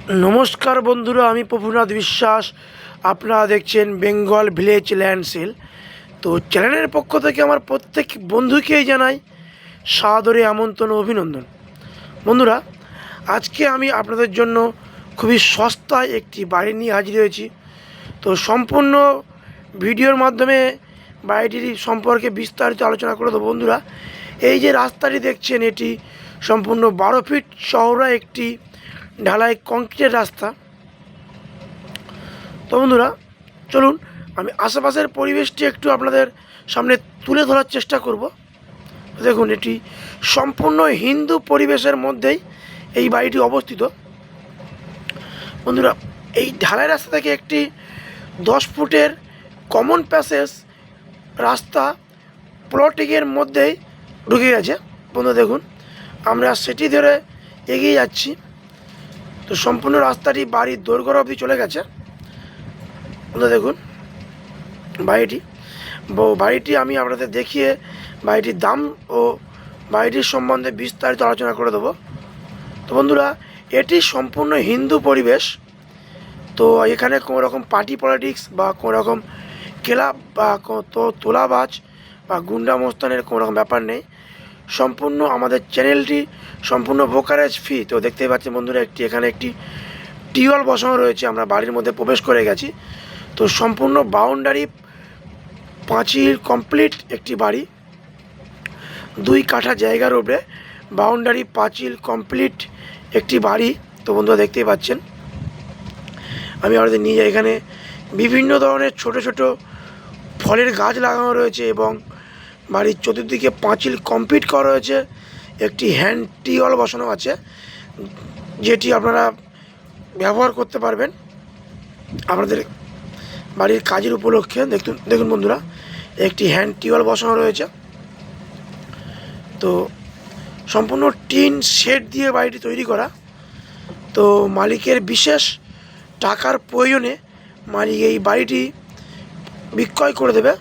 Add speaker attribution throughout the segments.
Speaker 1: নমস্কার বন্ধুরা, আমি প্রভুনাথ বিশ্বাস। আপনারা দেখছেন বেঙ্গল ভিলেজ ল্যান্ড সেল। তো চ্যানেলের পক্ষ থেকে আমার প্রত্যেক বন্ধুকেই জানাই সাদরে আমন্ত্রণ ও অভিনন্দন। বন্ধুরা, আজকে আমি আপনাদের জন্য খুবই সস্তায় একটি বাড়ি নিয়ে হাজির হয়েছি। তো সম্পূর্ণ ভিডিওর মাধ্যমে বাড়িটির সম্পর্কে বিস্তারিত আলোচনা করে দেবো। বন্ধুরা, এই যে রাস্তাটি দেখছেন, এটি সম্পূর্ণ 12 ফিট চওড়া একটি ঢালাই কংক্রিটের রাস্তা। তো বন্ধুরা, চলুন আমি আশেপাশের পরিবেশটি একটু আপনাদের সামনে তুলে ধরার চেষ্টা করব। দেখুন, এটি সম্পূর্ণ হিন্দু পরিবেশের মধ্যেই এই বাড়িটি অবস্থিত। বন্ধুরা, এই ঢালাই রাস্তা থেকে একটি 10 ফুটের কমন প্যাসেজ রাস্তা প্লটিংয়ের মধ্যেই ঢুকে গেছে। বন্ধুরা দেখুন, আমরা সেটি ধরে এগিয়ে যাচ্ছি। তো সম্পূর্ণ রাস্তাটি বাড়ির দোরগোড়া অবধি চলে গেছে। বন্ধুরা দেখুন বাড়িটি আমি আপনাদের দেখিয়ে বাড়িটির দাম ও বাড়িটির সম্বন্ধে বিস্তারিত আলোচনা করে দেবো। তো বন্ধুরা, এটি সম্পূর্ণ হিন্দু পরিবেশ। তো এখানে কোনো রকম পার্টি পলিটিক্স বা কোনো রকম ক্লাব বা তোলাবাজ বা গুন্ডা মোস্তানের কোনো রকম ব্যাপার নেই। সম্পূর্ণ আমাদের চ্যানেলটি সম্পূর্ণ ব্রোকারেজ ফ্রি। তো দেখতেই পাচ্ছেন বন্ধুরা, এখানে একটি টিউবওয়েল বসানো রয়েছে। আমরা বাড়ির মধ্যে প্রবেশ করে গেছি। তো সম্পূর্ণ বাউন্ডারি পাঁচিল কমপ্লিট একটি বাড়ি, 2 কাঠা জায়গার উপরে বাউন্ডারি পাঁচিল কমপ্লিট একটি বাড়ি। তো বন্ধুরা দেখতেই পাচ্ছেন, আমি আমাদের নিয়ে যাই। এখানে বিভিন্ন ধরনের ছোট ছোট ফলের গাছ লাগানো রয়েছে এবং বাড়ির চতুর্দিকে পাঁচিল কমপ্লিট করা রয়েছে। একটি হ্যান্ড টিউবওয়েল বসানো আছে, যেটি আপনারা ব্যবহার করতে পারবেন আপনাদের বাড়ির কাজের উপলক্ষে। দেখুন বন্ধুরা, একটি হ্যান্ড টিউবওয়েল বসানো রয়েছে। তো সম্পূর্ণ টিন শেড দিয়ে বাড়িটি তৈরি করা। তো মালিকের বিশেষ টাকার প্রয়োজনে মালিক এই বাড়িটি বিক্রয় করে দেবে।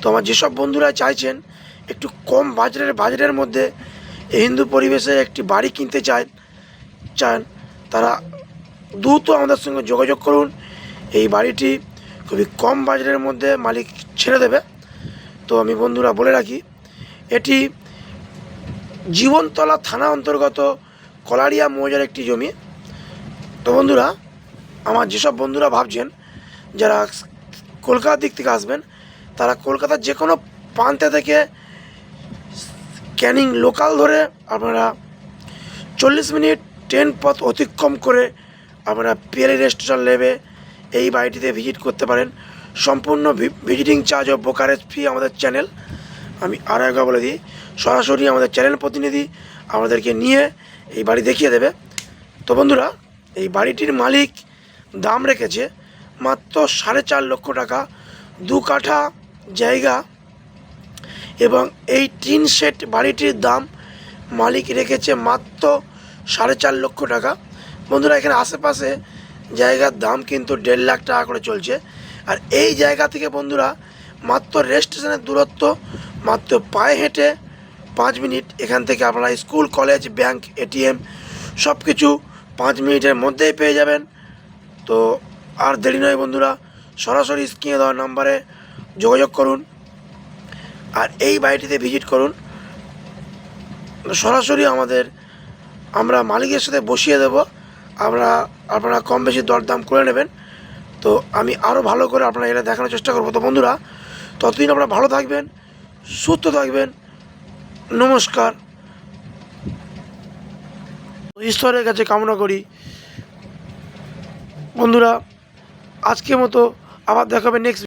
Speaker 1: তো আমার যেসব বন্ধুরা চাইছেন একটু কম বাজেটের মধ্যে হিন্দু পরিবেশে একটি বাড়ি কিনতে চান, তারা দ্রুত আমাদের সঙ্গে যোগাযোগ করুন। এই বাড়িটি খুবই কম বাজেটের মধ্যে মালিক ছেড়ে দেবে। তো আমি বন্ধুরা বলে রাখি, এটি জীবনতলা থানা অন্তর্গত কলারিয়া মৌজার একটি জমি। তো বন্ধুরা, আমার যেসব বন্ধুরা ভাবছেন যারা কলকাতার দিক থেকে আসবেন, তারা কলকাতার যে কোনো প্রান্তে থেকে ক্যানিং লোকাল ধরে আপনারা 40 মিনিট ট্রেন পথ অতিক্রম করে আপনারা পিয়ালি রেস্টুরেন্ট লেবে এই বাড়িটিতে ভিজিট করতে পারেন। সম্পূর্ণ ভিজিটিং চার্জ ও ব্রোকারেজ ফি আমাদের চ্যানেল। আমি আরও একবার বলে দিই, সরাসরি আমাদের চ্যানেল প্রতিনিধি আমাদেরকে নিয়ে এই বাড়ি দেখিয়ে দেবে। তো বন্ধুরা, এই বাড়িটির মালিক দাম রেখেছে মাত্র 4.5 লক্ষ টাকা, 2 কাঠা জায়গা এবং এই টিন শেড বাড়িটির দাম মালিক রেখেছে মাত্র 4.5 লক্ষ টাকা। বন্ধুরা, এখানে আশেপাশে জায়গার দাম কিন্তু 1.5 লাখ টাকা করে চলছে। আর এই জায়গা থেকে বন্ধুরা মাত্র রেল স্টেশনের দূরত্ব মাত্র পায়ে হেঁটে 5 মিনিট। এখান থেকে আপনারা স্কুল, কলেজ, ব্যাংক, এটিএম সব কিছু 5 মিনিটের মধ্যেই পেয়ে যাবেন। তো আর দেরি নয় বন্ধুরা, সরাসরি স্ক্রিনে দেওয়া নাম্বারে যোগাযোগ করুন আর এই বাড়িটিতে ভিজিট করুন। সরাসরি আমরা মালিকের সাথে বসিয়ে দেব। আপনারা কম বেশি দরদাম করে নেবেন। তো আমি আরও ভালো করে আপনারা এটা দেখানোর চেষ্টা করবো। তো বন্ধুরা, ততদিন আপনারা ভালো থাকবেন, সুস্থ থাকবেন। নমস্কার। ঈশ্বরের কাছে কামনা করি বন্ধুরা, আজকের মতো আবার দেখা হবে নেক্সট